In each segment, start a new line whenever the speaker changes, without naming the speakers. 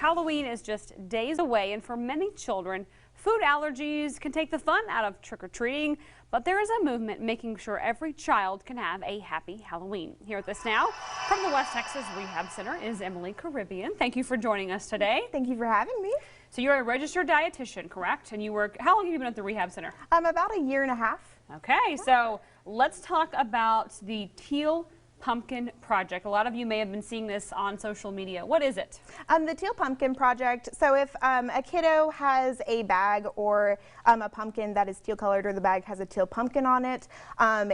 Halloween is just days away, and for many children, food allergies can take the fun out of trick-or-treating, but there is a movement making sure every child can have a happy Halloween. Here with us now from the West Texas Rehab Center is Emily Caribbean. Thank you for joining us today.
Thank you for having me.
So you're a registered dietitian, correct? And you work, how long have you been at the Rehab Center?
About a year and a half.
Okay, so let's talk about the Teal Pumpkin Project. A lot of you may have been seeing this on social media. What is it?
The Teal Pumpkin Project, so if a kiddo has a bag or a pumpkin that is teal colored, or the bag has a teal pumpkin on it,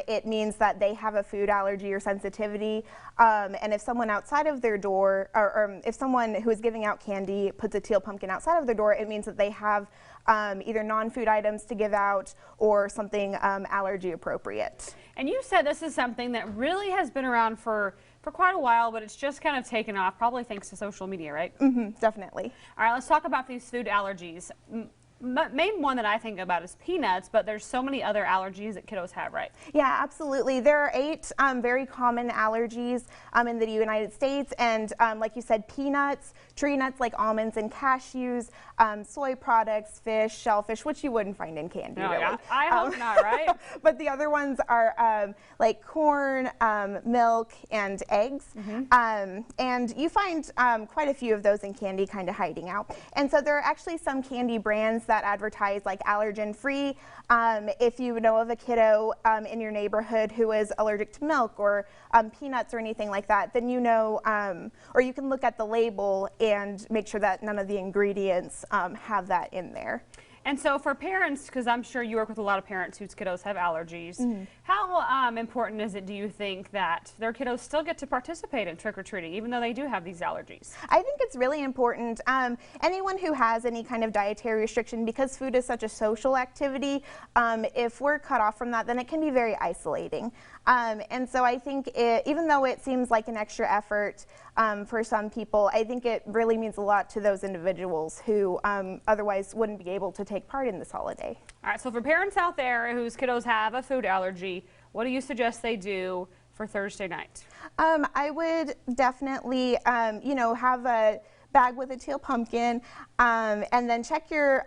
it means that they have a food allergy or sensitivity. And if someone outside of their door, or if someone who is giving out candy puts a teal pumpkin outside of their door, it means that they have either non-food items to give out or something allergy appropriate.
And you said this is something that really has been around for quite a while, but it's just kind of taken off, probably thanks to social media, right?
Mm-hmm, definitely.
All right, let's talk about these food allergies. Main one that I think about is peanuts, but there's so many other allergies that kiddos have, right?
Yeah, absolutely. There are 8 very common allergies in the United States, and like you said, peanuts, tree nuts like almonds and cashews, soy products, fish, shellfish, which you wouldn't find in candy,
no,
really.
Yeah. I hope not, right?
But the other ones are like corn, milk, and eggs. Mm-hmm. And you find quite a few of those in candy kind of hiding out. And so there are actually some candy brands that advertise like allergen-free. If you know of a kiddo in your neighborhood who is allergic to milk or peanuts or anything like that, then you know, or you can look at the label and make sure that none of the ingredients have that in there.
And so for parents, because I'm sure you work with a lot of parents whose kiddos have allergies, mm-hmm. How important is it, do you think, that their kiddos still get to participate in trick-or-treating, even though they do have these allergies?
I think it's really important. Anyone who has any kind of dietary restriction, because food is such a social activity, if we're cut off from that, then it can be very isolating. And so I think even though it seems like an extra effort for some people, I think it really means a lot to those individuals who otherwise wouldn't be able to take part in this holiday.
All right, so for parents out there whose kiddos have a food allergy, what do you suggest they do for Thursday night?
I would definitely, you know, have a bag with a teal pumpkin, and then check your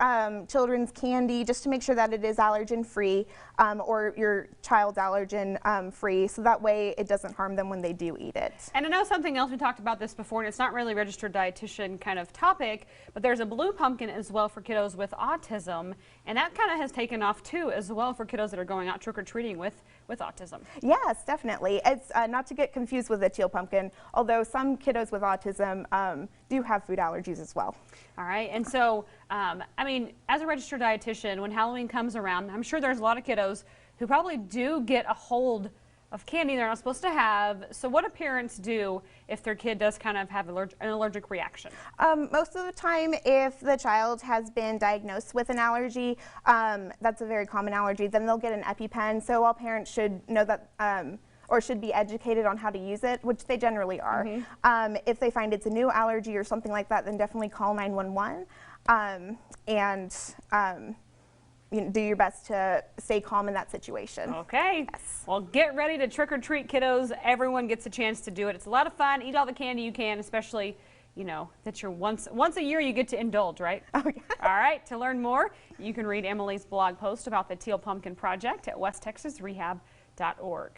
children's candy just to make sure that it is allergen free, or your child's allergen free, so that way it doesn't harm them when they do eat it.
And I know something else, we talked about this before, and it's not really a registered dietitian kind of topic, but there's a blue pumpkin as well for kiddos with autism, and that kind of has taken off too as well for kiddos that are going out trick-or-treating with autism.
Yes, definitely. It's not to get confused with the teal pumpkin, although some kiddos with autism do have food allergies as well.
All right, and so, I mean, as a registered dietitian, when Halloween comes around, I'm sure there's a lot of kiddos who probably do get a hold of candy they're not supposed to have. So what do parents do if their kid does kind of have an allergic reaction?
Most of the time, if the child has been diagnosed with an allergy, that's a very common allergy, then they'll get an EpiPen. So all parents should know that, or should be educated on how to use it, which they generally are. Mm-hmm. If they find it's a new allergy or something like that, then definitely call 911 and you know, do your best to stay calm in that situation.
Okay.
Yes.
Well, get ready to trick or treat, kiddos. Everyone gets a chance to do it. It's a lot of fun. Eat all the candy you can, especially, you know, that you're once a year you get to indulge, right?
Oh, yeah.
All right. To learn more, you can read Emily's blog post about the Teal Pumpkin Project at westtexasrehab.org.